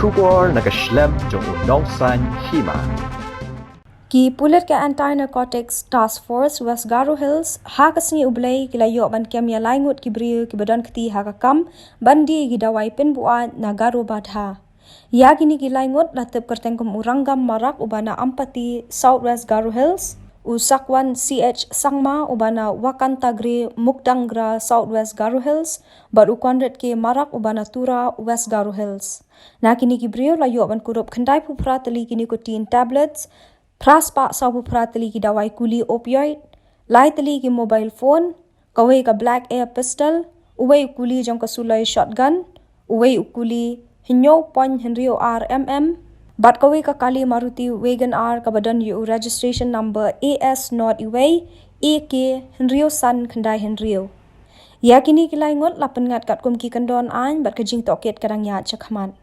Kubor nakaslem jong udongsan Hima. Ki pulit ke Anti-Narcotics Task Force West Garo Hills hakasni ublay kilayo ban kiamya laingut kibriu kibadan keti hakakam bandi gi Dawai Pynbuaid na Garo Badha. Ya gini gi laingut latip kertengkum urangam marak ubana ampati Southwest Garo Hills usakwan CH Sangma ubana Wakantagri Mukdangra Southwest Garo Hills baru Conrad ke marak ubana Tura West Garo Hills. Na kini kibriu layo ban kurup kendai pupra teli kini kutin tablets Praspa sabu prateli ki dawai kuli opioid, lai teli ki mobile phone, kawai ka black air pistol, uwei ukuli jong kasulai shotgun, uwei ukuli hinyo point Henrio RMM, bat kawai ka kali Maruti Wagon R kabadan yu registration number AS not uwei, AK Henrio San Kendai Henrio. Ya kini kilai ngot lapen ngat kat kum ki kandon an bat kajing toket kadang ya cakhaman.